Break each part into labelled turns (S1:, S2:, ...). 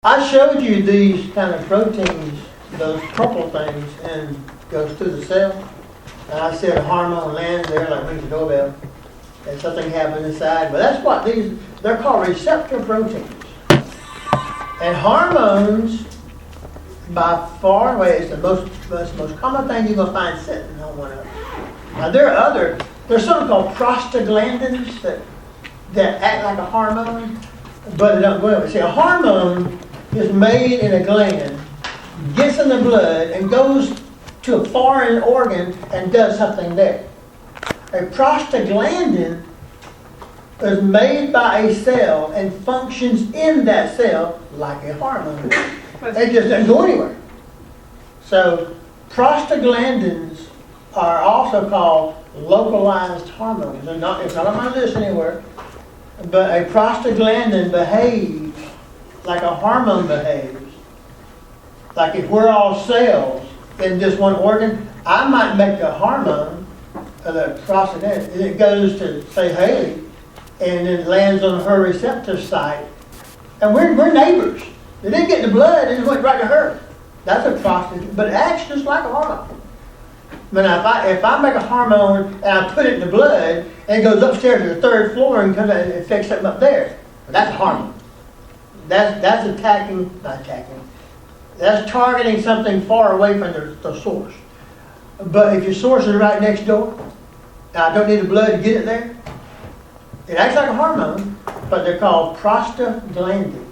S1: I showed you these kind of proteins, those purple things, and goes through the cell. And I said a hormone lands there like rings a doorbell, and something happens inside. But that's what they're called receptor proteins. And hormones, by far and away, is the most common thing you're going to find sitting on one of them. Now there's something called prostaglandins that act like a hormone, but they don't go over. See, a hormone is made in a gland, gets in the blood, and goes to a foreign organ and does something there. A prostaglandin is made by a cell and functions in that cell like a hormone. It just doesn't go anywhere. So prostaglandins are also called localized hormones. It's not on my list anywhere, but a prostaglandin behaves like a hormone behaves. Like if we're all cells in this one organ, I might make a hormone, the prostaglandin, and it goes to, say, Haley, and then lands on her receptor site. And we're neighbors. It didn't get in the blood, it just went right to her. That's a prostaglandin, but it acts just like a hormone. But if I make a hormone and I put it in the blood, and it goes upstairs to the third floor and comes out and affects something up there, that's a hormone. That's That's targeting something far away from the source. But if your source is right next door, I don't need the blood to get it there. It acts like a hormone, but they're called prostaglandins.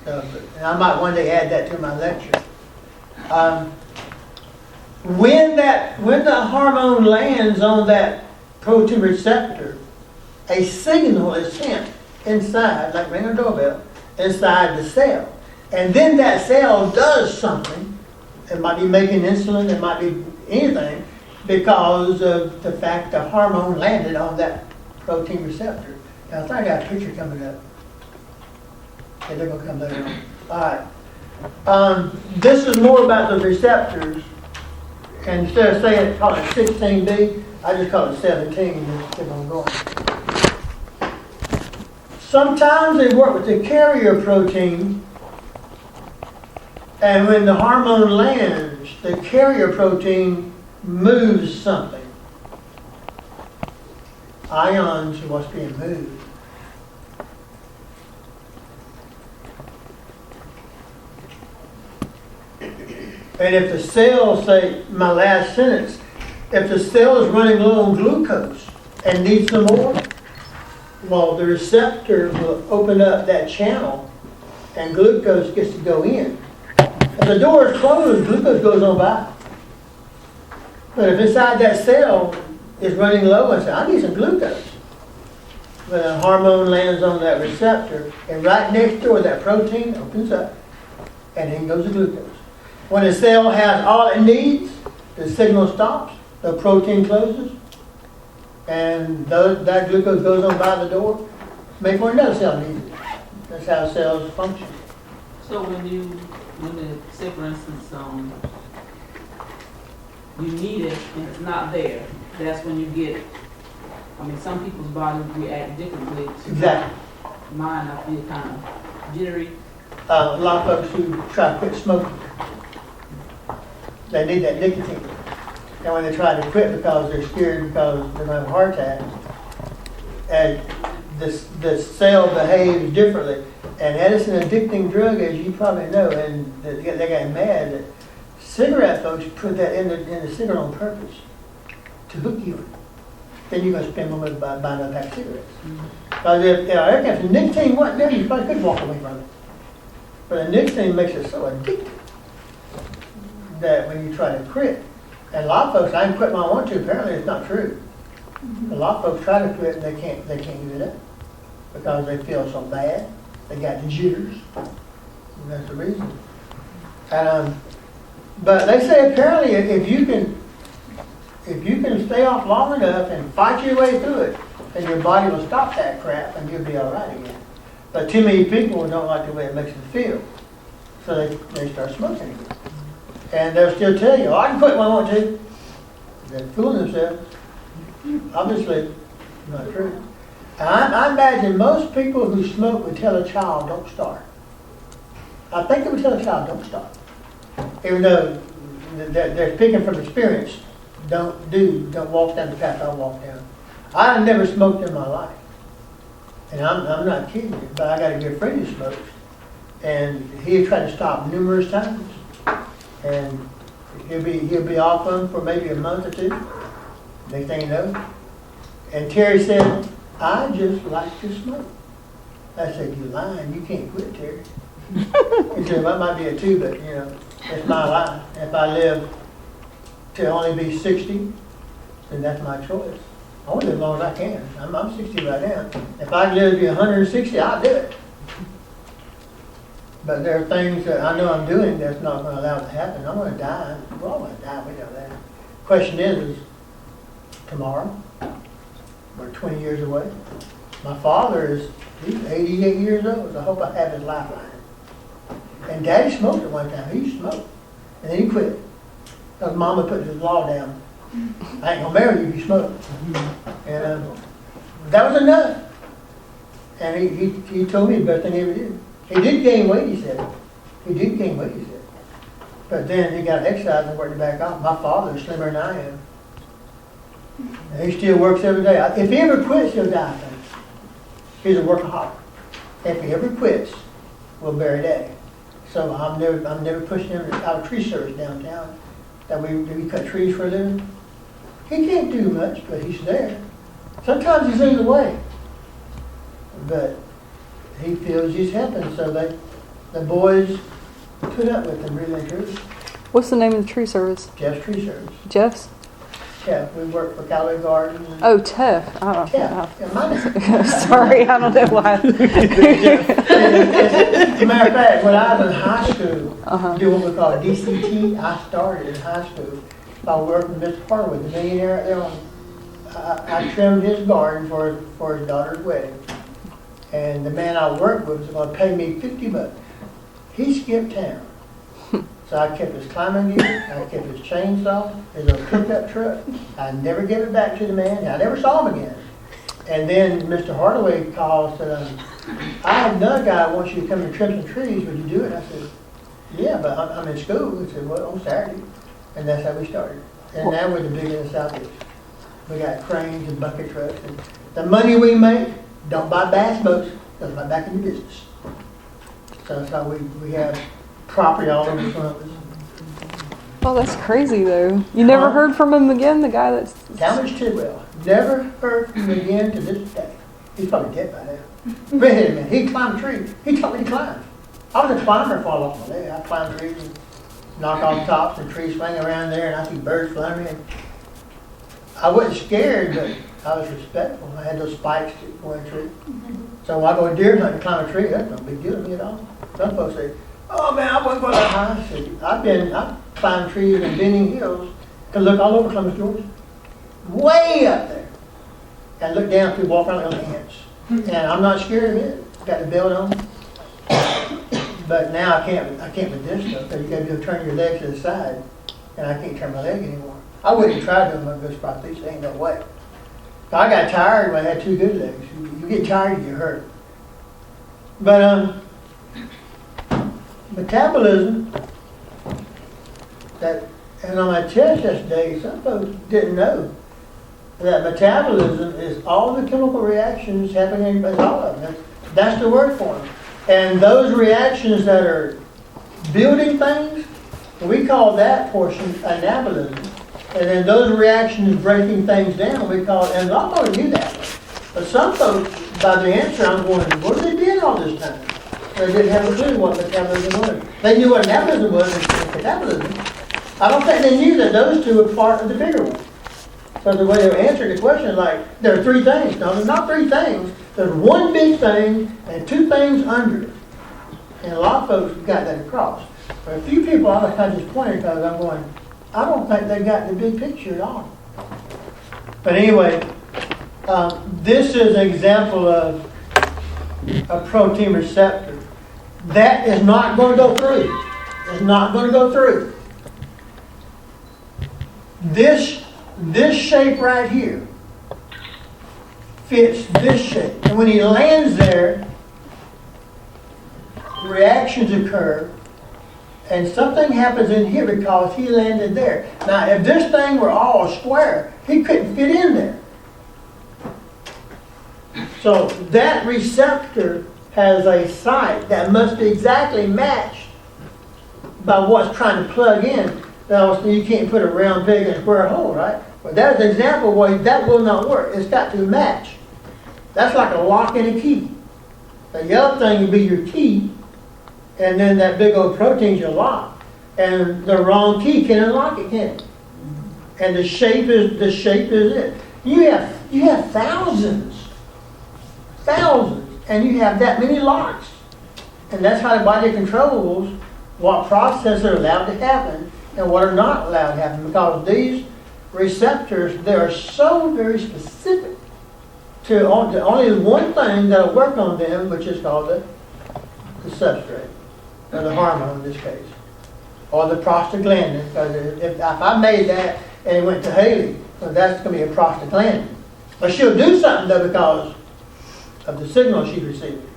S1: So, and I might one day add that to my lecture. When the hormone lands on that protein receptor, a signal is sent inside, like ring a doorbell, inside the cell. And then that cell does something. It might be making insulin, it might be anything, because of the fact the hormone landed on that protein receptor. Now I think I got a picture coming up. Okay, they're going to come later on. Alright. This is more about the receptors. And instead of saying call it 16B, I just call it 17 and just keep on going. Sometimes they work with the carrier protein, and when the hormone lands, the carrier protein moves something. Ions are what's being moved. And if the cell, say, my last sentence, if the cell is running low on glucose and needs some more, well, the receptor will open up that channel and glucose gets to go in. If the door is closed, glucose goes on by. But if inside that cell is running low and says, I need some glucose, when a hormone lands on that receptor, and right next door that protein opens up, and in goes the glucose. When a cell has all it needs, the signal stops, the protein closes, and that glucose goes on by the door, make for another cell needs it. That's how cells function.
S2: So say for instance, you need it and it's not there, that's when you get it. I mean, some people's bodies react differently to
S1: Exactly.
S2: mine. I feel kind of jittery.
S1: A lot of folks who try to quit smoking, they need that nicotine. And when they try to quit because they're scared because they're going to have a heart attack, and the cell behaves differently. And that is an addicting drug, as you probably know, and they got mad that cigarette folks put that in the cigarette on purpose to hook you. Then you're going to spend more money buying a pack of cigarettes. Because if the nicotine wasn't there, you probably could walk away from it. But the nicotine makes it so addictive that when you try to quit, and a lot of folks, I can quit when I want to, apparently it's not true. A lot of folks try to quit and they can't give it up because they feel so bad. They got the jitters. And that's the reason. But they say apparently if you can stay off long enough and fight your way through it, then your body will stop that crap and you'll be all right again. But too many people don't like the way it makes them feel. So they start smoking again. And they'll still tell you, oh, I can quit when I want to. They're fooling themselves. Obviously, not true. And I imagine most people who smoke would tell a child, don't start. I think they would tell a child, don't stop. Even though they're speaking from experience, don't walk down the path I walk down. I've never smoked in my life. And I'm not kidding you, but I got a good friend who smokes. And he tried to stop numerous times. And he'll be off them for maybe a month or two. Next thing you know. And Terry said, I just like to smoke. I said, you lying, you can't quit, Terry. He said, well, that might be a two, but it's my life. If I live to only be 60, then that's my choice. I want to live as long as I can. I'm 60 right now. If I live to be 160, I'll do it. But there are things that I know I'm doing that's not going to allow it to happen. I'm going to die. We're all going to die. We know that. Question is tomorrow? We're 20 years away. My father he's 88 years old. So I hope I have his lifeline. And Daddy smoked at one time. He smoked. And then he quit. Because Mama put his law down. I ain't going to marry you if you smoke. And that was enough. And he told me the best thing he ever did. He did gain weight, he said. He did gain weight, he said. But then he got exercise and worked it back off. My father's slimmer than I am. And he still works every day. If he ever quits, he'll die, I think. He's a workaholic. If he ever quits, we'll bury Daddy. So I'm never pushing him out of tree service downtown. That we cut trees for a living. He can't do much, but he's there. Sometimes he's in the way. But he feels he's helping, so the boys put up with him, really do.
S3: What's the name of the tree service?
S1: Jeff's Tree Service.
S3: Jeff's?
S1: Yeah, we work for Callaway Gardens.
S3: Oh, Teff. Oh,
S1: Yeah, mine.
S3: sorry, I don't know why.
S1: As a matter of fact, when I was in high school, doing what we call DCT, I started in high school. I worked with Mr. Harwood, the millionaire out there. I trimmed his garden for his daughter's wedding. And the man I worked with was going to pay me $50. He skipped town. So I kept his climbing gear, I kept his chainsaw, his little pickup truck. I never gave it back to the man. I never saw him again. And then Mr. Hardaway called and said, I have another guy who wants you to come and trim some trees. Would you do it? I said, yeah, but I'm in school. He said, well, on Saturday. And that's how we started. And now we're the big in the Southeast. We got cranes and bucket trucks. And the money we make, don't buy bass boats, goes right back into business. So that's how we have property all over the front.
S3: Oh, that's crazy, though. You never heard from him again, the guy that's...
S1: Talmadge Tidwell. Never heard from him again to this day. He's probably dead by now. Redheaded man. He climbed trees. He taught me to climb. I was a climber for a long time. I climbed trees and knock off tops and trees swing around there, and I see birds flying in. I wasn't scared, but I was respectful. I had those spikes going in a tree. So when I go deer hunting and climb a tree, that's no big deal to me at all. Some folks say, oh man, I wasn't going that high. I said, I've climbed trees and bending hills, can look all over Columbus, Georgia. Way up there. And look down through, walk around like ants. And I'm not scared of it. Got the belt on. But now I can't with this stuff, because you got to be able to turn your legs to the side, and I can't turn my leg anymore. I wouldn't try doing my good prosthesis, ain't no way. I got tired when I had two good legs. You get tired, you get hurt. But metabolism, and on my test yesterday, some folks didn't know that metabolism is all the chemical reactions happening in all of them. That's the word for them. And those reactions that are building things, we call that portion anabolism. And then those reactions breaking things down, we call it, and a lot more knew that. But some folks, by the answer, I'm going, what have they been all this time? They didn't have a clue what metabolism was. They knew what anabolism was and metabolism. I don't think they knew that those two were part of the bigger one. So the way they were answering the question is like, there are three things. No, there's not three things. There's one big thing and two things under it. And a lot of folks got that across. But a few people I was disappointed because I'm going, I don't think they got the big picture at all. But anyway, this is an example of a protein receptor. That is not going to go through. It's not going to go through. This shape right here fits this shape. And when he lands there, reactions occur, and something happens in here because he landed there. Now, if this thing were all square, he couldn't fit in there. So that receptor has a site that must be exactly matched by what's trying to plug in. Now, you can't put a round peg in a square hole, right? But that's an example where that will not work. It's got to match. That's like a lock and a key. The yellow thing would be your key, and then that big old protein's your lock. And the wrong key can unlock it, can't it? And the shape is it. You have thousands, and you have that many locks. And that's how the body controls what processes are allowed to happen and what are not allowed to happen. Because these receptors, they are so very specific to only one thing that will work on them, which is called the substrate, or the hormone in this case, or the prostaglandin. Because if I made that and it went to Haley, well, that's going to be a prostaglandin. But she'll do something though because of the signal she's receiving.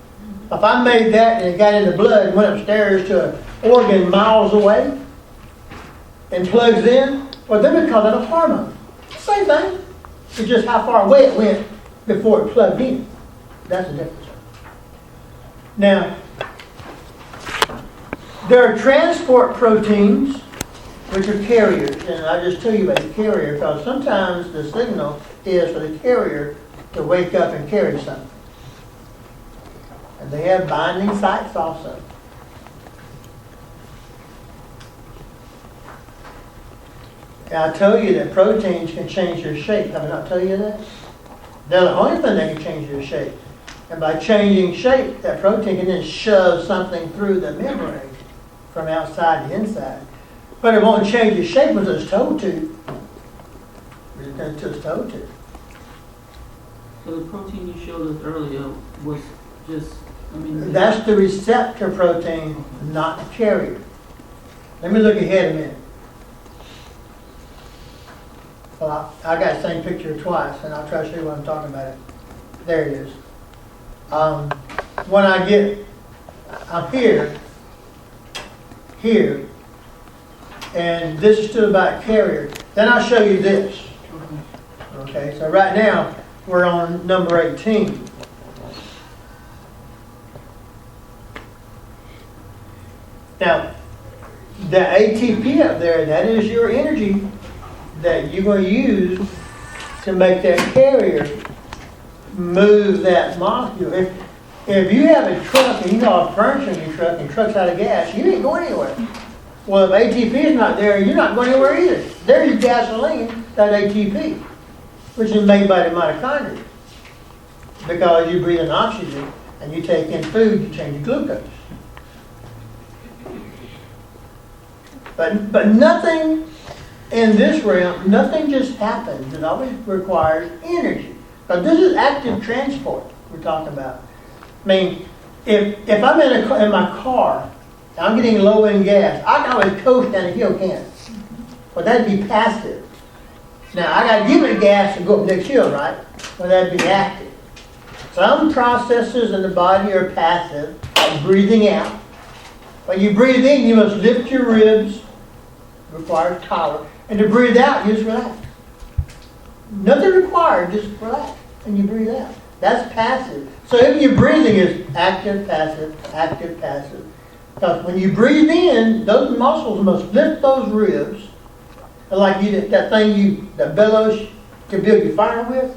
S1: If I made that and it got in the blood and went upstairs to an organ miles away and plugs in, well, then we call that a hormone. Same thing. It's just how far away it went before it plugged in. That's the difference. Now, there are transport proteins, which are carriers. And I just tell you about the carrier because sometimes the signal is for the carrier to wake up and carry something. And they have binding sites also. And I tell you that proteins can change their shape. Have I not told you that? They're the only thing that can change their shape. And by changing shape, that protein can then shove something through the membrane from outside to inside. But it won't change its shape until it's told to. Until it's told to.
S2: So the protein you showed us earlier was just,
S1: that's the receptor protein, not the carrier. Let me look ahead a minute. Well, I got the same picture twice, and I'll try to show you what I'm talking about. There it is. When I get up here, and this is still about carrier, then I'll show you this. Okay, so right now, we're on number 18. Now, the ATP up there, that is your energy that you're going to use to make that carrier move that molecule. If you have a truck and you have furniture in your truck and the truck's out of gas, you ain't going anywhere. Well, if ATP is not there, you're not going anywhere either. There's your gasoline, that ATP, which is made by the mitochondria. Because you breathe in oxygen and you take in food, you change your glucose. But nothing in this realm, nothing just happens. It always requires energy. Now this is active transport we're talking about. I mean, if I'm in my car, I'm getting low in gas, I can always coast down a hill, can't I? Well, that'd be passive. Now I got to give it gas to go up next hill, right? Well, that'd be active. Some processes in the body are passive, like breathing out. When you breathe in, you must lift your ribs. Requires power. And to breathe out, you just relax. Nothing required, just relax. And you breathe out. That's passive. So if your breathing is active, passive, active, passive. Because when you breathe in, those muscles must lift those ribs. And like that thing that bellows to build your fire with.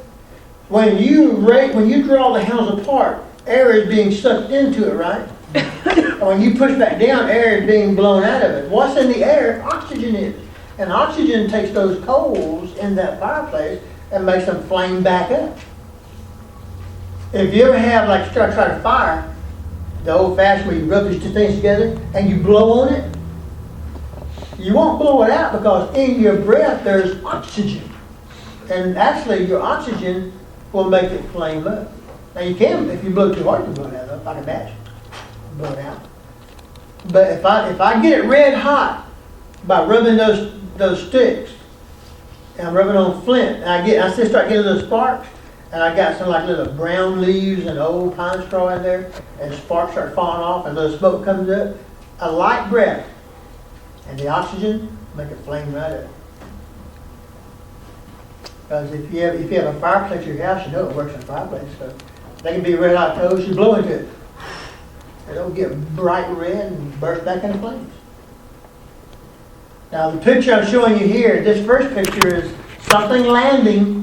S1: When you draw the house apart, air is being sucked into it, right? And when you push back down, air is being blown out of it. What's in the air? Oxygen is. And oxygen takes those coals in that fireplace and makes them flame back up. If you ever have, like, try to fire, the old-fashioned where you rub these two things together and you blow on it, you won't blow it out because in your breath there's oxygen. And actually your oxygen will make it flame up. Now you can, if you blow too hard, you can blow it out, like a match. Blow it out. But if I get it red hot by rubbing those sticks, and I'm rubbing on flint, and I start getting those sparks, and I got some like little brown leaves and old pine straw in there, and sparks start falling off, and little smoke comes up, a light breath, and the oxygen make it flame right up. Because if you have a fireplace at your house, you know it works in a fireplace. So they can be red hot toast, you blow into it, it'll get bright red and burst back into flames. Now the picture I'm showing you here, this first picture is something landing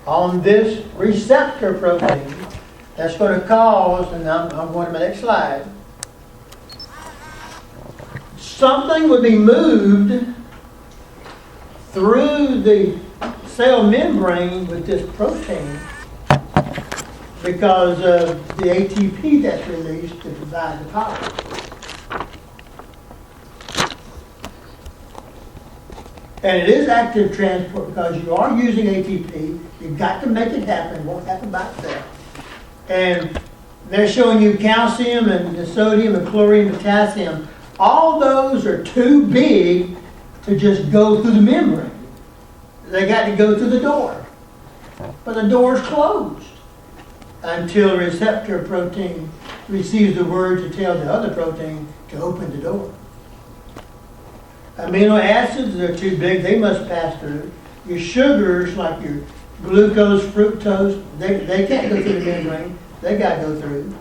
S1: on this receptor protein that's going to cause, and I'm going to my next slide, something would be moved through the cell membrane with this protein because of the ATP that's released to provide the power. And it is active transport because you are using ATP. You've got to make it happen. It won't happen by itself. And they're showing you calcium and the sodium and chlorine and potassium. All those are too big to just go through the membrane. They got to go through the door. But the door is closed until the receptor protein receives the word to tell the other protein to open the door. Amino acids are too big, they must pass through. Your sugars, like your glucose, fructose, they can't go through the membrane, they got to go through.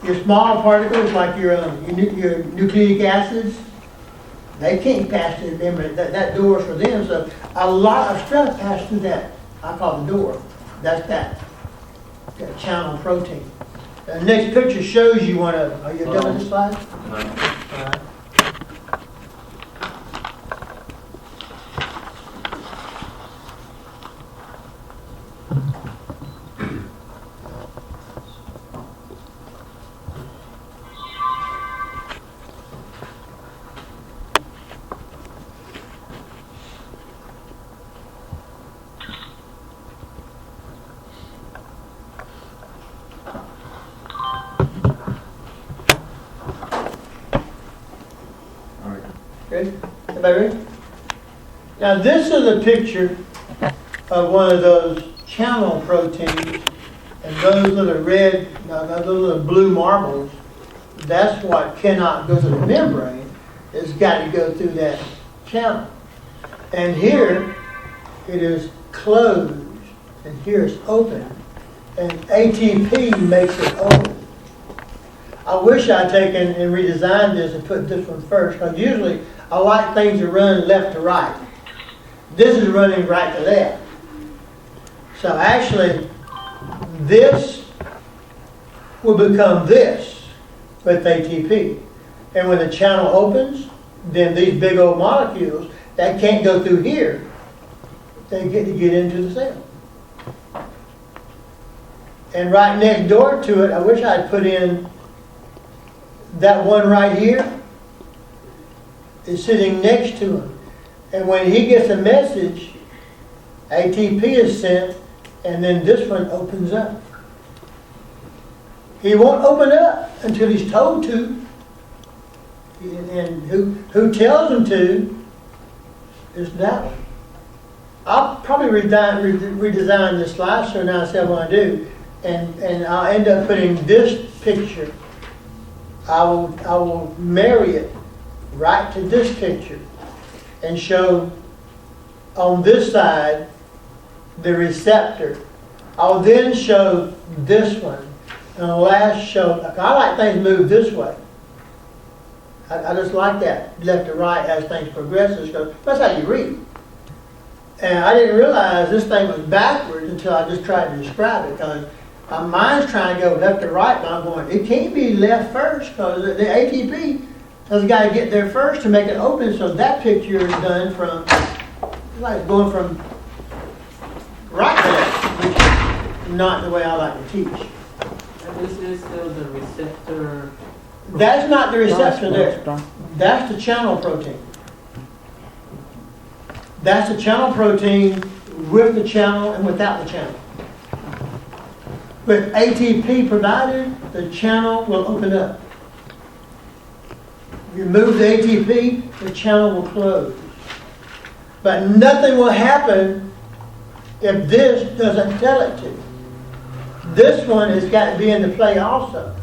S1: Your small particles, like your nucleic acids, they can't pass through the membrane. That door is for them, so a lot of stuff passes through that. I call the door. That's that channel protein. The next picture shows you one of them. Are you done with this slide?
S4: No.
S1: All right. Good? Everybody ready? Now this is a picture of one of those channel proteins, and those little red, those little blue marbles, that's what cannot go through the membrane. It's got to go through that channel. And here it is closed, and here it's open, and ATP makes it open. I wish I'd taken and redesigned this and put this one first, because usually I like things to run left to right. This is running right to left. So actually, this will become this with ATP. And when the channel opens, then these big old molecules that can't go through here, they get to get into the cell. And right next door to it, I wish I'd put in that one right here is sitting next to him. And when he gets a message, ATP is sent, and then this one opens up. He won't open up until he's told to. And who tells him to is that one. I'll probably redesign this slide so now I see what I do. And I'll end up putting this picture. I will marry it right to this picture and show on this side the receptor. I'll then show this one, and the last show. I like things moved this way. I just like that, left to right as things progress. Because that's how you read. And I didn't realize this thing was backwards until I just tried to describe it, because my mind's trying to go left to right, but I'm going, it can't be left first, because the ATP has got to get there first to make it open. So that picture is done from, like going from right to left, which is not the way I like to teach.
S2: And this is still the receptor.
S1: That's not the receptor there. That's the channel protein. That's the channel protein with the channel and without the channel. With ATP provided, the channel will open up. If you remove the ATP, the channel will close. But nothing will happen if this doesn't tell it to. This one has got to be into play also.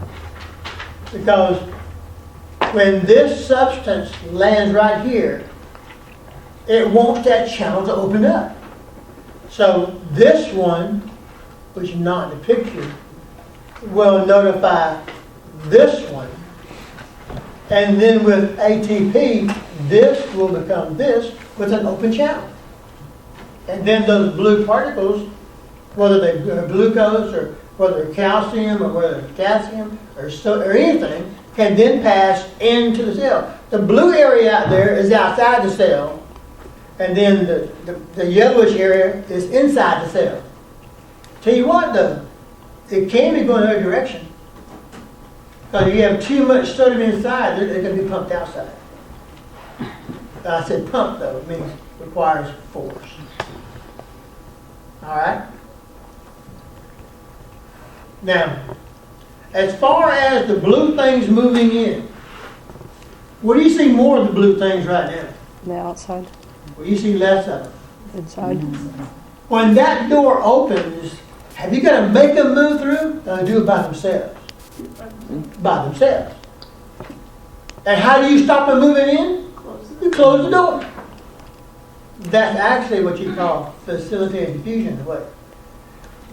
S1: Because when this substance lands right here, it wants that channel to open up. So this one, which is not in the picture, will notify this one. And then with ATP, this will become this with an open channel. And then those blue particles, whether they're glucose or whether they're calcium or whether they're potassium or anything, can then pass into the cell. The blue area out there is outside the cell, and then the yellowish area is inside the cell. Tell you what though, it can be going the other direction. Because if you have too much sodium inside, they're going to be pumped outside. I said pump though, it means requires force. Alright? Now, as far as the blue things moving in, where do you see more of the blue things right now?
S3: The outside,
S1: Where do you see less of them?
S3: inside.
S1: When that door opens, have you got to make them move through? They'll do it by themselves. By themselves. And how do you stop them moving in? You close the door. That's actually what you call facilitated diffusion.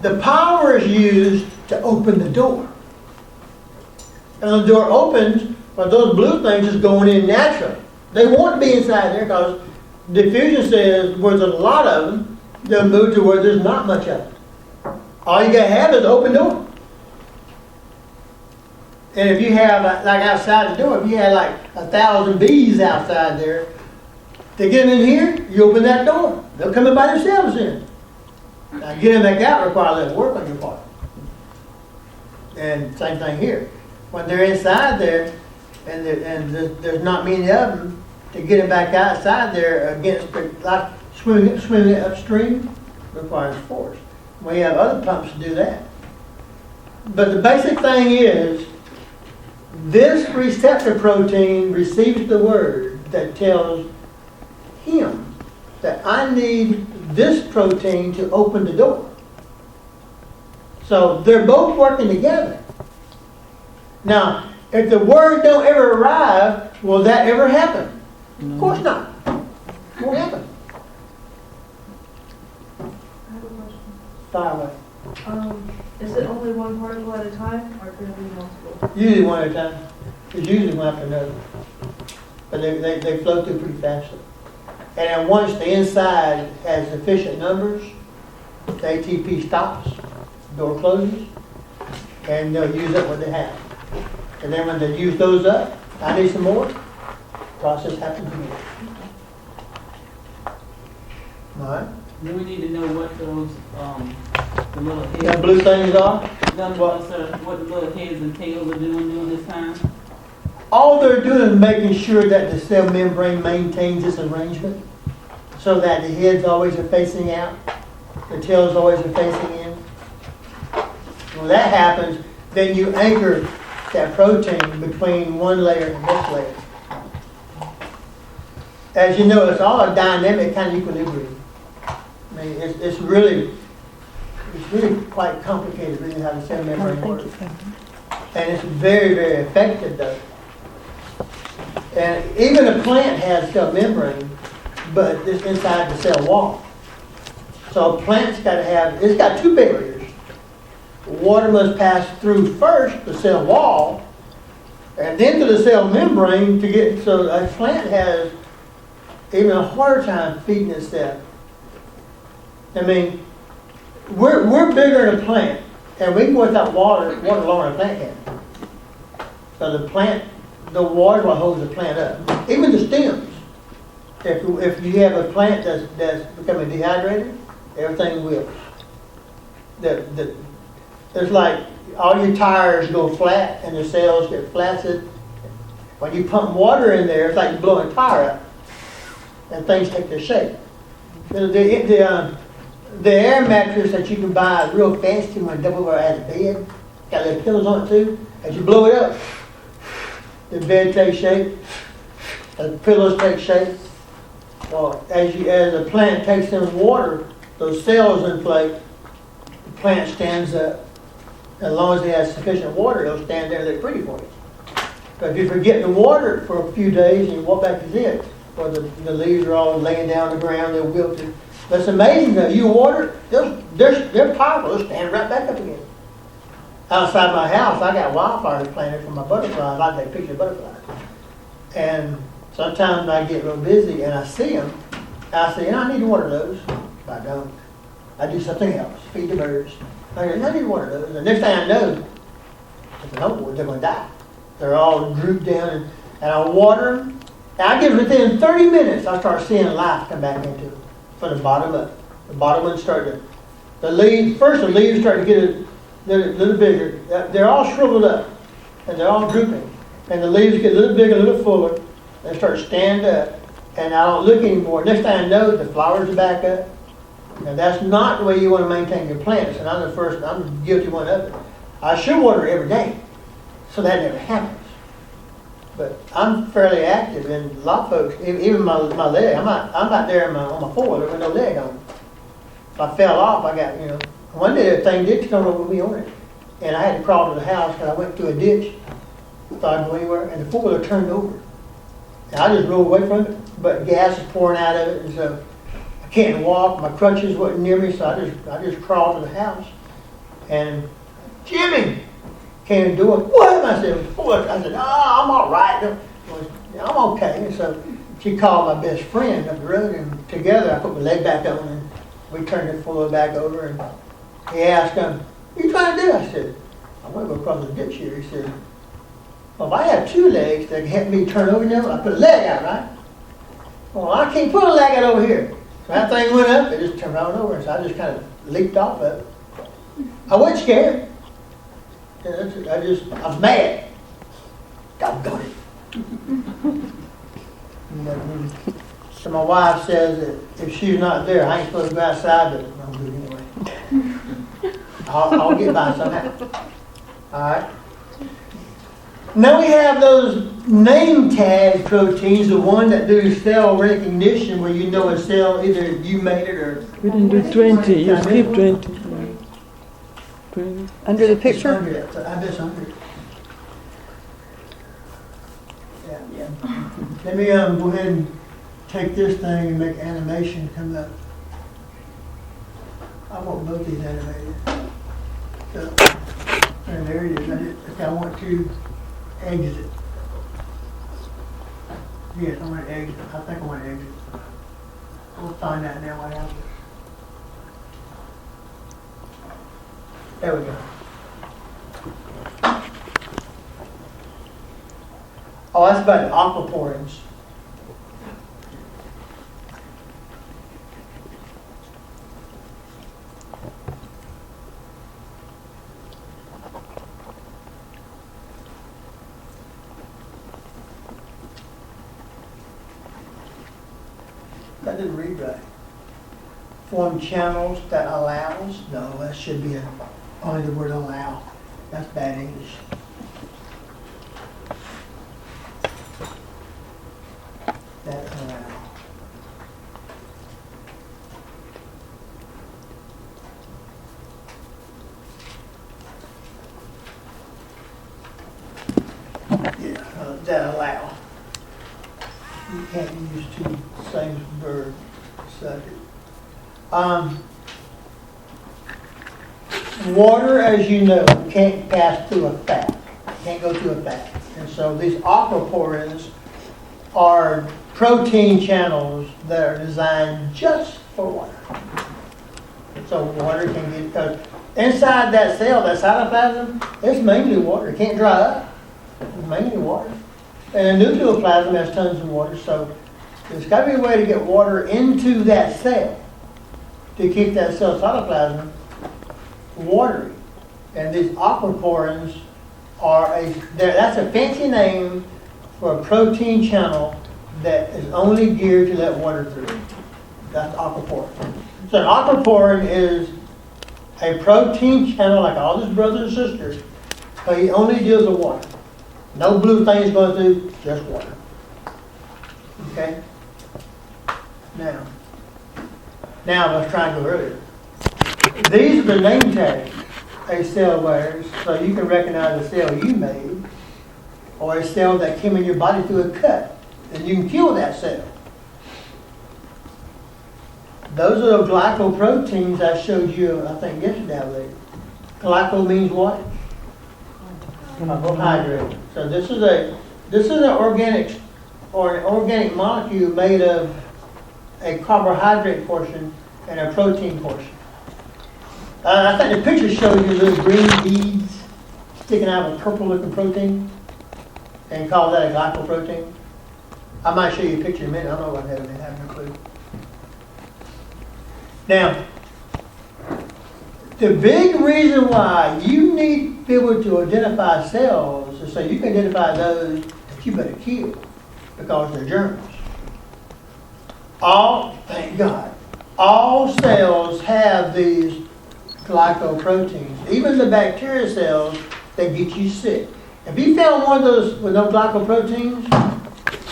S1: The power is used to open the door. And when the door opens, well, those blue things is going in naturally. They want to be inside there because diffusion says where there's a lot of them, they'll move to where there's not much of them. All you got to have is an open door. And if you have, like outside the door, if you had like 1,000 bees outside there, to get them in here, you open that door. They'll come in by themselves in. Now, getting them back out requires a little work on your part. And same thing here. When they're inside there, and there's not many of them, to get them back outside there against, like swimming upstream, requires force. We have other pumps to do that. But the basic thing is, this receptor protein receives the word that tells him that I need this protein to open the door. So they're both working together. Now, if the word don't ever arrive, will that ever happen?
S3: No.
S1: Of course not. Won't happen.
S4: I have a question.
S1: Fire away.
S4: Is it only one particle at a time, or could it be multiple?
S1: Usually one at a time. It's usually one after another. But they flow through pretty fast. And then once the inside has sufficient numbers, the ATP stops, the door closes, and they'll use up what they have. And then when they use those up, I need some more, process happens again. Alright?
S2: Do we need to know what those, the little
S1: That
S2: heads,
S1: blue things are?
S2: what the little heads and tails are doing during this time?
S1: All they're doing is making sure that the cell membrane maintains its arrangement so that the heads always are facing out, the tails always are facing in. When that happens, then you anchor that protein between one layer and the next layer. As you know, it's all a dynamic kind of equilibrium. I mean, it's really quite complicated really how the cell membrane works. And it's very, very effective though. And even a plant has cell membrane, but it's inside the cell wall. So a plant's got to have, it's got two barriers. Water must pass through first the cell wall, and then to the cell membrane to get, so a plant has even a harder time feeding itself. I mean, we're bigger than a plant, and we can go without water longer than a plant can. So the water will hold the plant up. Even the stems. If you have a plant that's becoming dehydrated, everything will. It's like all your tires go flat and the cells get flaccid. When you pump water in there, it's like blowing a tire up, and things take their shape. The air mattress that you can buy real fancy when double over as a bed, got little pillows on it too. As you blow it up, the bed takes shape, the pillows take shape. Well, as the plant takes in water, those cells inflate, the plant stands up. As long as it has sufficient water, it'll stand there and look pretty for you. But if you forget to water it for a few days and you walk back to it, or the leaves are all laying down on the ground, they're wilted. But it's amazing though, you water it, they're powerful, they'll stand right back up again. Outside my house, I got wildflowers planted for my butterflies. I take pictures of butterflies. And sometimes I get real busy and I see them. I say, I need to water those. But I don't. I do something else, feed the birds. I need to water those. And next thing I know, if I don't water, they're going to die. They're all drooped down, and I water them. And I get within 30 minutes, I start seeing life come back into them from the bottom up. The bottom ones start to, the leaves start to get a little bigger. They're all shriveled up, and they're all drooping. And the leaves get a little bigger, a little fuller, and start to stand up. And I don't look anymore. Next thing I know, the flowers are back up. And that's not the way you want to maintain your plants. And I'm guilty one of it. I should water every day, so that never happens. But I'm fairly active, and a lot of folks, even my leg, I'm out there on my four-wheeler with no leg on. If I fell off, I got, one day the thing did come over me on it. And I had to crawl to the house because I went through a ditch. I thought I'd go anywhere, and the four-wheeler turned over. And I just rolled away from it, but gas is pouring out of it, and so I can't walk. My crutches wasn't near me, so I just crawled to the house. And Jimmy came to the door. What? I said, I said, I'm all right. I'm okay. And so she called my best friend up the road, and together I put my leg back on, and we turned the four-wheeler back over. And he asked him, "What are you trying to do?" I said, "I want to go across the ditch here." He said, "Well, if I have two legs that can help me turn over now, I put a leg out, right?" "Well, I can't put a leg out over here." So that thing went up, it just turned right over. So I just kind of leaped off of it. I wasn't scared. I was mad. Doggone it. So my wife says that if she's not there, I ain't supposed to go outside, but I'm good anyway. I'll get by somehow. All right. Now we have those name tag proteins, the one that do cell recognition, where you know a cell, either you made it or...
S5: We didn't do 20, you skip 20. 20.
S3: Under the picture?
S1: I just under it. Yeah. Let me go ahead and take this thing and make animation come up. I want both these animated. So, and there it is. If I want to exit. Yes, I want to exit. I think I want to exit. We'll find out now what happens. There we go. Oh, that's about the aquaporins. That didn't read right. Form channels that allows. No, that should be only the word allow. That's bad English. That allow. Yeah, that allow. You can't use two same verb subject. Water, as you know, can't pass through a fat. Can't go through a fat. And so these aquaporins are protein channels that are designed just for water. So water can get, because inside that cell, that cytoplasm, it's mainly water. It can't dry up. It's mainly water. And the nucleoplasm has tons of water, so there's got to be a way to get water into that cell to keep that cell cytoplasm watery. And these aquaporins that's a fancy name for a protein channel that is only geared to let water through. That's aquaporin. So an aquaporin is a protein channel like all his brothers and sisters, but he only deals with water. No blue things going through, just water. Okay? Now, Now, let's try and go earlier. These are the name tags a cell wears, so you can recognize a cell you made, or a cell that came in your body through a cut, and you can kill that cell. Those are the glycoproteins I showed you, I think, yesterday, I believe. Glyco means what? Carbohydrate. So this is an organic molecule made of a carbohydrate portion and a protein portion. I think the picture shows you little green beads sticking out of a purple-looking protein, and call that a glycoprotein. I might show you a picture in a minute. I don't know what that is. I have no clue. Now, the big reason why you need to be able to identify cells is so you can identify those that you better kill because they're germs. Thank God, all cells have these glycoproteins. Even the bacteria cells that get you sick. If you found one of those with no glycoproteins,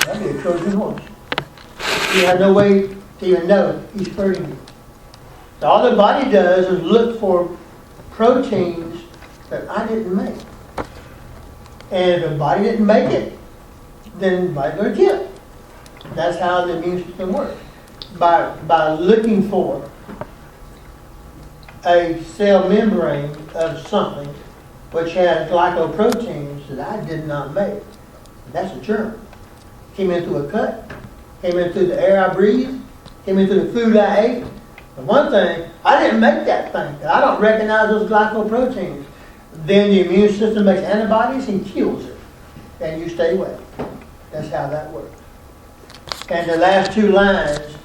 S1: that'd be a Trojan horse. You have no way to even know he's hurting you. So all the body does is look for proteins that I didn't make. And if the body didn't make it, then the body's going to kill it. That's how the immune system works. By looking for a cell membrane of something which has glycoproteins that I did not make. That's a germ. Came in through a cut, came in through the air I breathed, came in through the food I ate. The one thing, I didn't make that thing. I don't recognize those glycoproteins. Then the immune system makes antibodies and kills it. And you stay away. That's how that works. And the last two lines,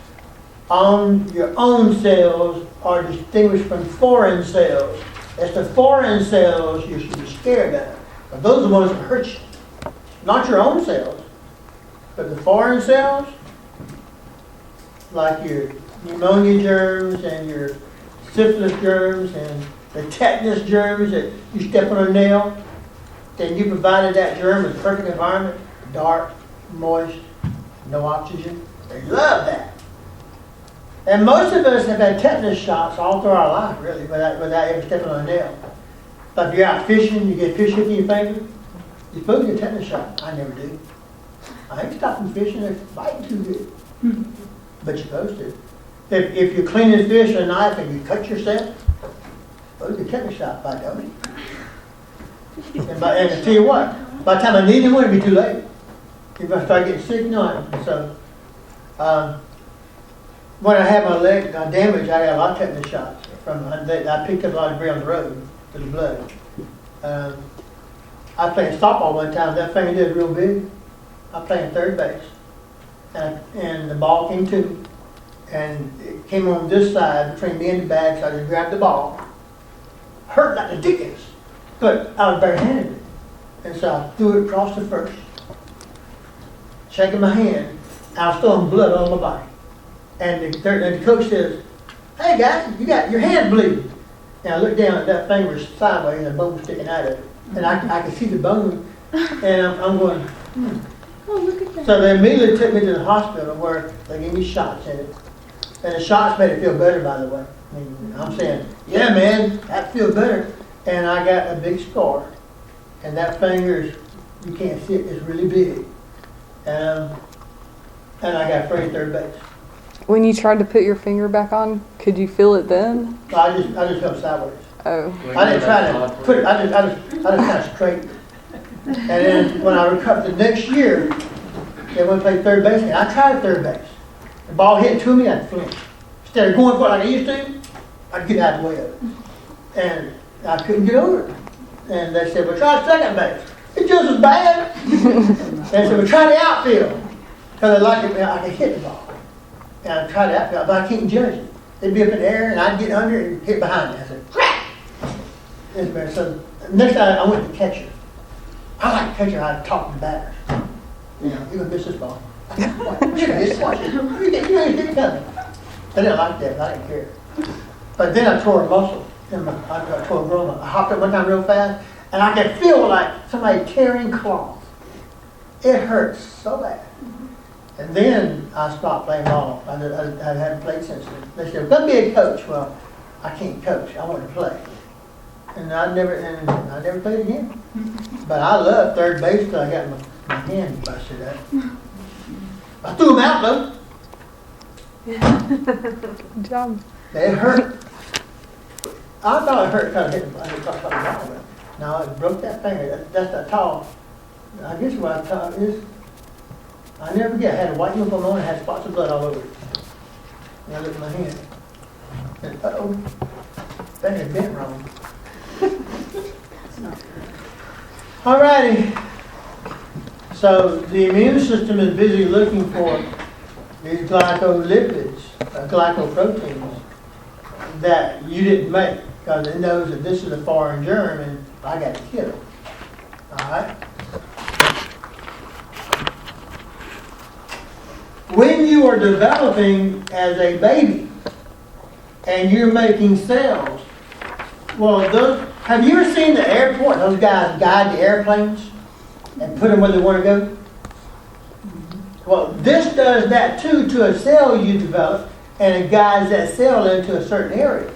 S1: on your own cells are distinguished from foreign cells. It's the foreign cells you should be scared of. But those are the ones that hurt you. Not your own cells. But the foreign cells, like your pneumonia germs and your syphilis germs and the tetanus germs that you step on a nail, then you provided that germ with a perfect environment, dark, moist, no oxygen. They love that. And most of us have had tetanus shots all through our life, really, without ever stepping on a nail. But if you're out fishing, you get fish hooking in your finger, you're supposed to get a tetanus shot. I never do. I ain't stopping fishing, they're fighting too good. But you're supposed to. If you're cleaning fish with a knife and you cut yourself, supposed to get a tetanus shot, by dummy. And I tell you what, by the time I need one, it'll be too late. You're going to start getting sick, no. So, when I had my leg damaged, I got a lot of tetanus shots. I picked up a lot of debris on the road for the blood. I played softball one time. That finger did real big. I played third base. And the ball came to me. And it came on this side between me and the bag, so I just grabbed the ball. Hurt like the dickens. But I was barehanded. And so I threw it across the first. Shaking my hand. I was throwing blood all over my body. And the coach says, "Hey guys, you got your hand bleeding." And I looked down at that finger was sideways and the bone was sticking out of it. And I could see the bone. And I'm going,
S4: Oh, look at that.
S1: So they immediately took me to the hospital where they gave me shots in it. And the shots made it feel better, by the way. I mean, I'm saying, yeah, man, that feels better. And I got a big scar. And that finger you can't see it, it's really big. And I got free third base.
S3: When you tried to put your finger back on, could you feel it then?
S1: So I just felt sideways.
S3: Oh.
S1: I didn't try to put it, I just kind of straightened it. And then when I recovered the next year, they went to play third base, and I tried third base. The ball hit to me, I'd flinch. Instead of going for it like I used to, I'd get out of the way of it. And I couldn't get over it. And they said, well, try second base. It's just as bad. And they said, well, try the outfield. Because I could hit the ball. And I tried the outfield, but I can't judge it. It'd be up in the air, and I'd get under it and hit behind me. I said, crack! So next time I went to catcher. I like catcher, I'd talk to the batters. You know, you're going to miss this ball. Watch it. Watch it. You ain't hit it coming. I didn't like that. I didn't care. But then I tore a muscle. I tore a groin. I hopped up one time real fast, and I could feel like somebody tearing cloth. It hurt so bad. And then I stopped playing ball. I hadn't played since then. They said, "Come be a coach." Well, I can't coach. I want to play. And I never played again. But I love third base till I got my hand busted up. I threw them out though.
S3: Good job.
S1: It hurt. I thought it hurt because I hit the ball, but no, it broke that finger. That's that tall. I guess what I thought is, I never forget. I had a white uniform on and had spots of blood all over it. And I looked at my hand. And uh-oh, that had bent wrong. Alrighty. So the immune system is busy looking for these glycolipids, glycoproteins that you didn't make because it knows that this is a foreign germ and I got to kill it. Alright? When you are developing as a baby and you're making cells, well, have you ever seen the airport? Those guys guide the airplanes and put them where they want to go? Well, this does that too to a cell you develop, and it guides that cell into a certain area.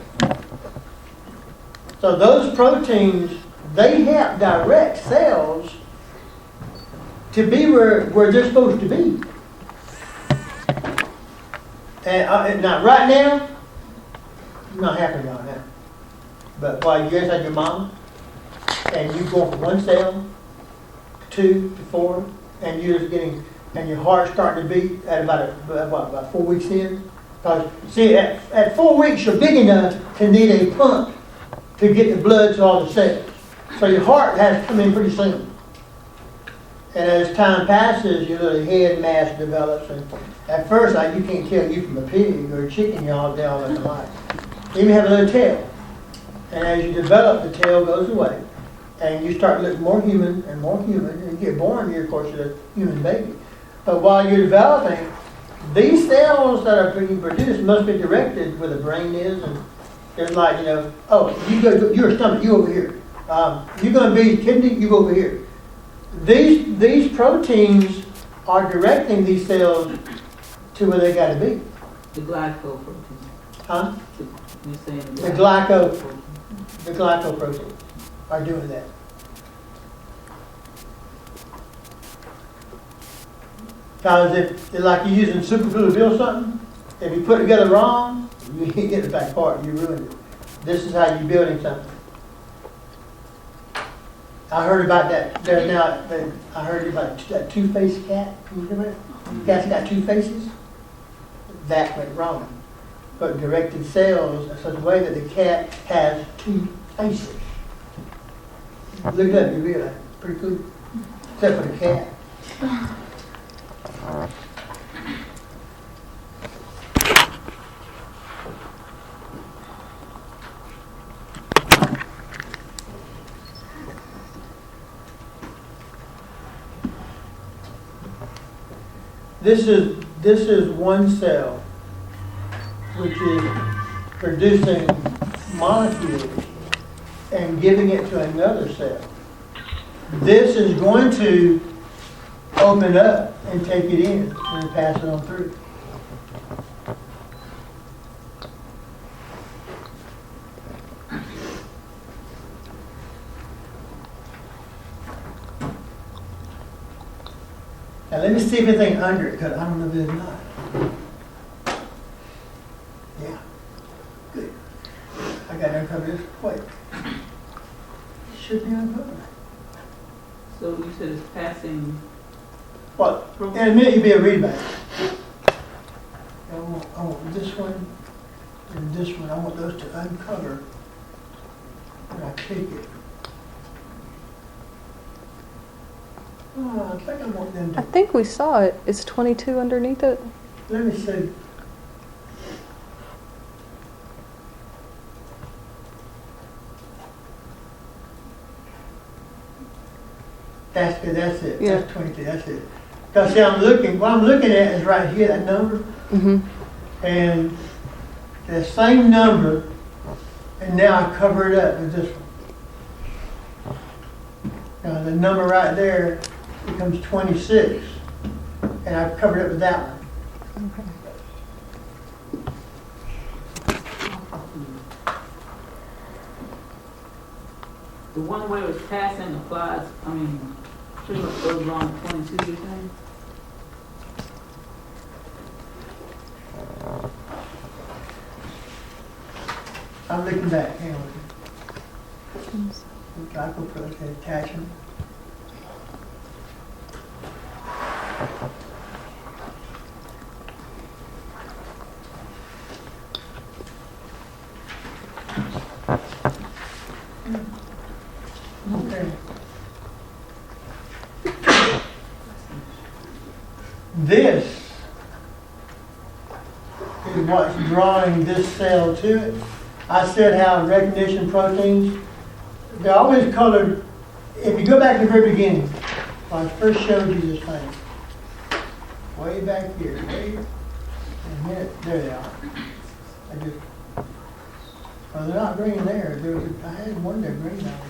S1: So those proteins, they help direct cells to be where they're supposed to be. And now, right now, it's not happening right now. But while you're inside your mom, and you go from 1 cell, 2 to 4, and you're just getting, and your heart's starting to beat at about 4 weeks in. Because, see, at 4 weeks, you're big enough to need a pump to get the blood to all the cells. So your heart has to come in pretty soon. And as time passes, your little head mass develops. And at first, you can't tell you from a pig or a chicken you all day all in life. You even have a little tail. And as you develop, the tail goes away. And you start looking more human and more human. And you get born, of course, you're a human baby. But while you're developing, these cells that are being produced must be directed where the brain is. And it's like, your stomach, you over here. You're going to be kidney, you over here. These proteins are directing these cells to where they got to be.
S2: The glycoproteins.
S1: Huh?
S2: You're saying
S1: The glycoproteins are doing that. Because if, like you're using super glue to build something, if you put it together wrong, you get it back apart, you ruined it. This is how you're building something. I heard about that. I heard about that two-faced cat. Can you remember it? Cat's got 2 faces. That went wrong. But directed cells in such a way that the cat has 2 faces. Look at it, you realize. Pretty cool. Except for the cat. This is 1 cell which is producing molecules and giving it to another cell. This is going to open up and take it in and pass it on through. Now let me see if anything under it, because I don't know if there's not. Yeah. Good. I got to uncover this quick. Should be uncovered.
S2: So you said it's passing.
S1: Well, in a minute you'll be able to read about it. I want this one and this one. I want those to uncover when I take it. Oh, I think I want them
S3: I
S1: to.
S3: think we saw it. Is 22 underneath it?
S1: Let me see. That's good. That's it.
S3: Yeah.
S1: That's 22. That's it. Because see, what I'm looking at is right here, that number.
S3: Mm-hmm.
S1: And the same number, and now I cover it up with this one. Now the number right there becomes 26. and I covered it with that one.
S2: The one where it's passing applies, I mean, pretty much goes along 22, you think?
S1: I'm looking back, hang on. Glycoprotein attachment. Okay. This is what's drawing this cell to it. I said how recognition proteins, they're always colored. If you go back to the very beginning, when I first showed you this thing, way back here, there they are. Oh, they're not green there. I had one there green on.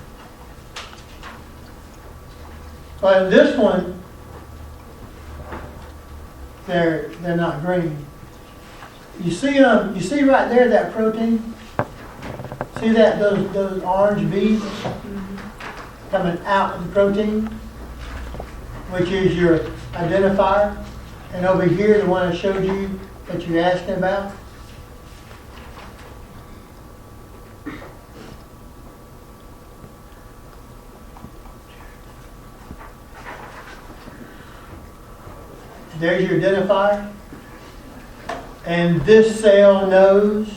S1: But this one, they're not green. You see right there that protein? See that those orange beads coming out of the protein, which is your identifier, and over here the one I showed you that you're asking about. There's your identifier. And this cell knows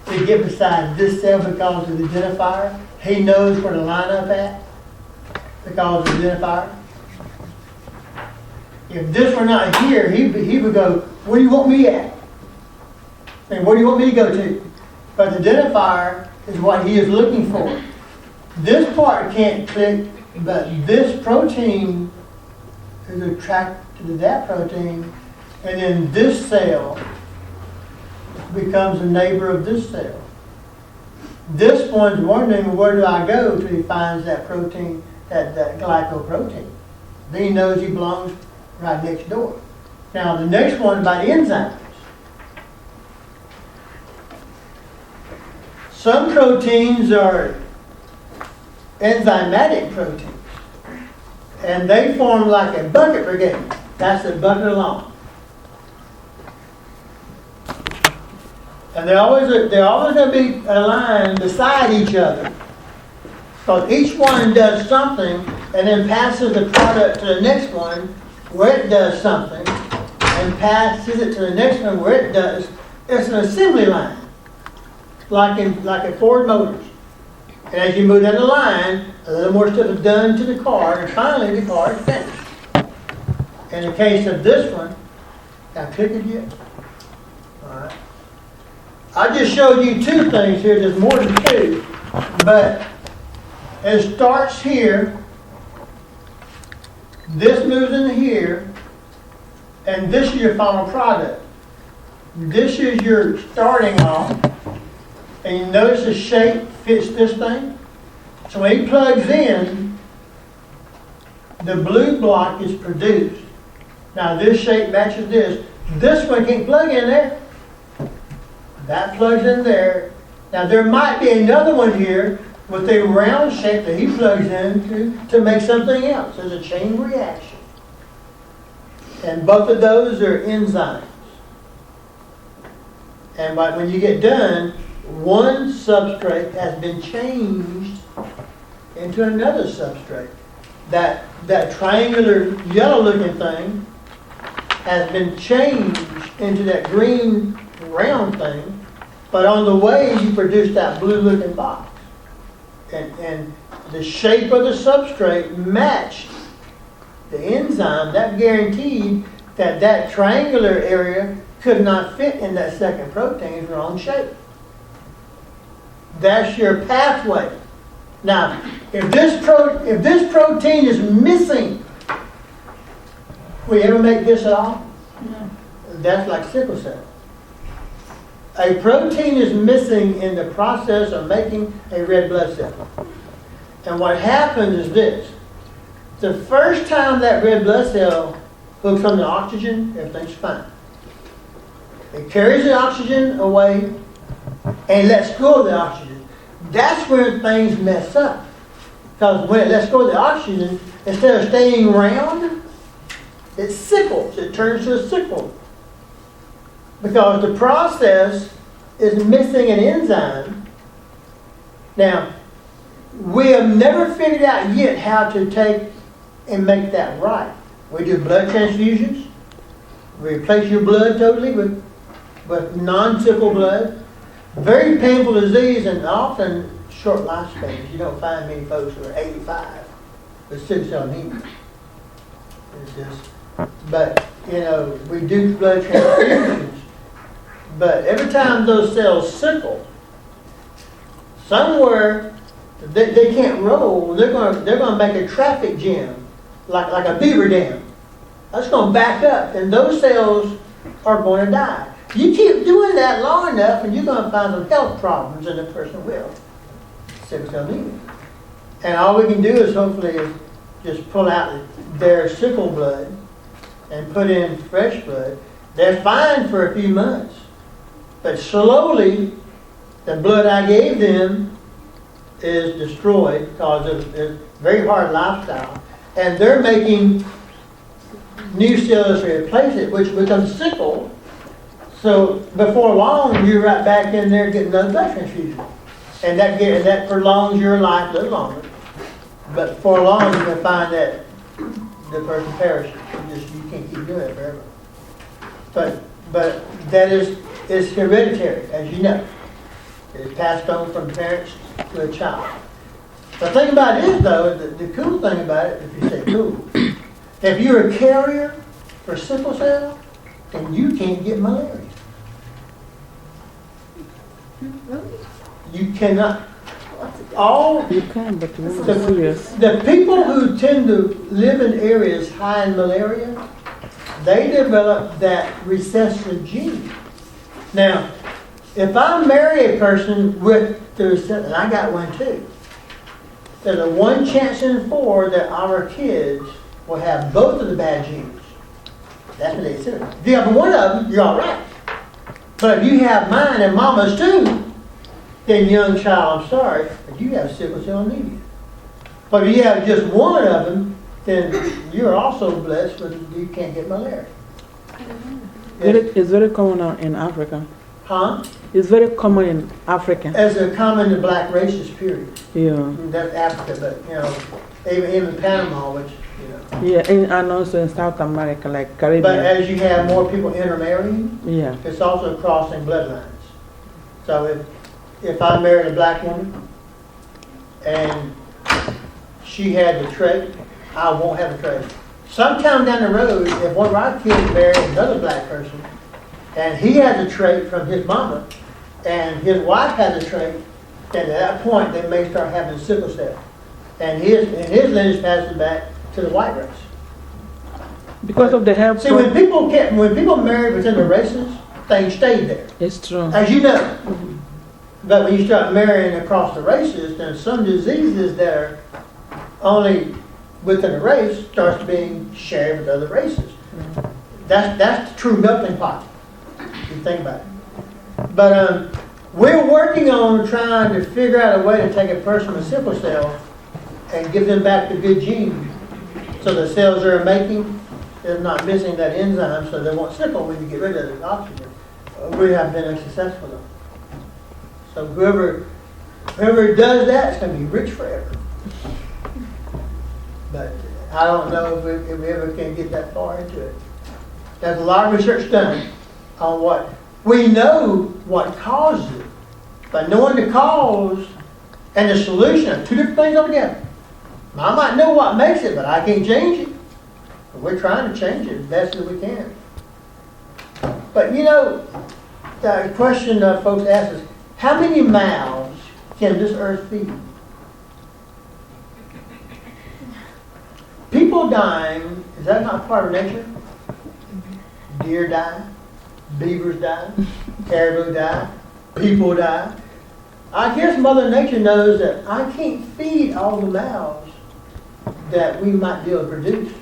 S1: to get beside this cell because of the identifier. He knows where to line up at because of the identifier. If this were not here, he would go, where do you want me at? And where do you want me to go to? But the identifier is what he is looking for. This part can't click, but this protein is attracted to that protein, and then this cell becomes a neighbor of this cell. This one's wondering, where do I go till he finds that protein, that glycoprotein. Then he knows he belongs right next door. Now the next one about enzymes. Some proteins are enzymatic proteins, and they form like a bucket brigade. That's a bucket long. And they're always going to be aligned beside each other. Because each one does something and then passes the product to the next one where it does something and passes it to the next one where it does. It's an assembly line, like a Ford Motors. And as you move down the line, a little more stuff is done to the car, and finally the car is finished. In the case of this one, can I click it yet? All right. I just showed you two things here. There's more than two, but it starts here. This moves into here, and this is your final product. This is your starting off, and you notice the shape fits this thing. So when he plugs in, the blue block is produced. Now this shape matches this. This one can't plug in there. That plugs in there. Now there might be another one here with a round shape that he plugs into to make something else. There's a chain reaction. And both of those are enzymes. And when you get done, one substrate has been changed into another substrate. That triangular yellow looking thing has been changed into that green round thing, but on the way you produce that blue looking box. And the shape of the substrate matched the enzyme. That guaranteed that triangular area could not fit in that second protein's wrong shape. That's your pathway. Now, if this protein is missing, will you ever make this at all?
S2: No.
S1: That's like sickle cell. A protein is missing in the process of making a red blood cell. And what happens is this. The first time that red blood cell hooks on the oxygen, everything's fine. It carries the oxygen away and lets go of the oxygen. That's where things mess up. Because when it lets go of the oxygen, instead of staying round, it sickles. It turns to a sickle. Because the process is missing an enzyme. Now, we have never figured out yet how to take and make that right. We do blood transfusions. We replace your blood totally with non-sickle blood. Very painful disease and often short lifespans. You don't find many folks who are 85 with sickle cell anemia. It's just, but, we do blood transfusions. But every time those cells sickle, somewhere they can't roll. They're going to make a traffic jam, like a beaver dam. That's going to back up, and those cells are going to die. You keep doing that long enough, and you're going to find some health problems, and the person will. Sickle cell anemia. And all we can do is hopefully just pull out their sickle blood and put in fresh blood. They're fine for a few months. But slowly, the blood I gave them is destroyed because of a very hard lifestyle. And they're making new cells to replace it, which becomes sickle. So before long, you're right back in there getting another blood transfusion. And that prolongs your life a little longer. But before long, you're going to find that the person perishes. You can't keep doing it forever. But that is hereditary, as you know. It's passed on from parents to a child. The thing about it is, though, the cool thing about it, if you say cool, if you're a carrier for sickle cell, then you can't get malaria. You cannot.
S5: You can, but it's not serious.
S1: The people who tend to live in areas high in malaria, they develop that recessive gene. Now, if I marry a person with the recessive, and I got one too, there's a 1 chance in 4 that our kids will have both of the bad genes. That's what they say. If you have one of them, you're all right. But if you have mine and mama's too, then young child, I'm sorry, but you have sickle cell anemia. But if you have just one of them, then you're also blessed, but you can't get malaria.
S5: It's very common in Africa.
S1: Huh?
S5: It's very common in Africa.
S1: As a common in black races, period.
S5: Yeah.
S1: That's Africa, but even Panama, which
S5: Yeah, and also in South America, like Caribbean.
S1: But as you have more people intermarrying,
S5: yeah.
S1: it's also crossing bloodlines. So if I married a black woman and she had the trait, I won't have the trait. Sometime down the road, if one of our kids married another black person and he has a trait from his mama and his wife has a trait, then at that point they may start having sickle cell. And his lineage passes back to the white race.
S5: Because of the health.
S1: See, when people marry within the races, things stay there.
S5: It's true.
S1: As you know. But when you start marrying across the races, then some diseases that are only within a race starts being shared with other races. That's the true melting pot, if you think about it. But we're working on trying to figure out a way to take a person with sickle cell and give them back the good gene. So the cells they're making is not missing that enzyme, so they won't sickle when you get rid of the oxygen. We have been unsuccessful though. So whoever does that is going to be rich forever. But I don't know if we ever can get that far into it. There's a lot of research done on what we know what causes it, but knowing the cause and the solution are two different things altogether. I might know what makes it, but I can't change it. But we're trying to change it as best as we can. But the question that folks ask is, how many mouths can this earth feed? People dying, is that not part of nature? Deer die, beavers die, caribou die, people die. I guess Mother Nature knows that I can't feed all the mouths that we might be able to produce.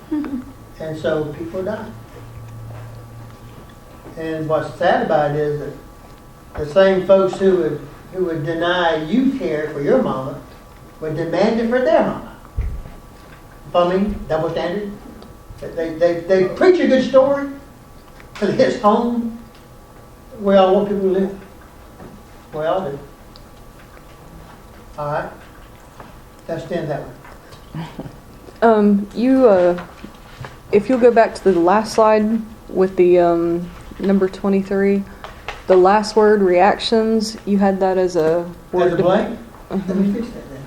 S1: And And so people die. And what's sad about it is that the same folks who would deny you care for your mama would demand it for their mama. I mean, double standard. They preach a good story till it hits home. We all want people to live. We all do. All right. Let's stand that way.
S3: If you'll go back to the last slide with the number 23, the last word, reactions, you had that as a word.
S1: As a blank? Let me fix that then.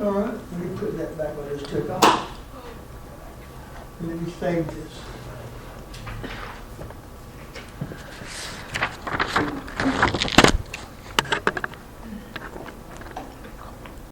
S1: All right, let me put that back where this took off. Let me save this.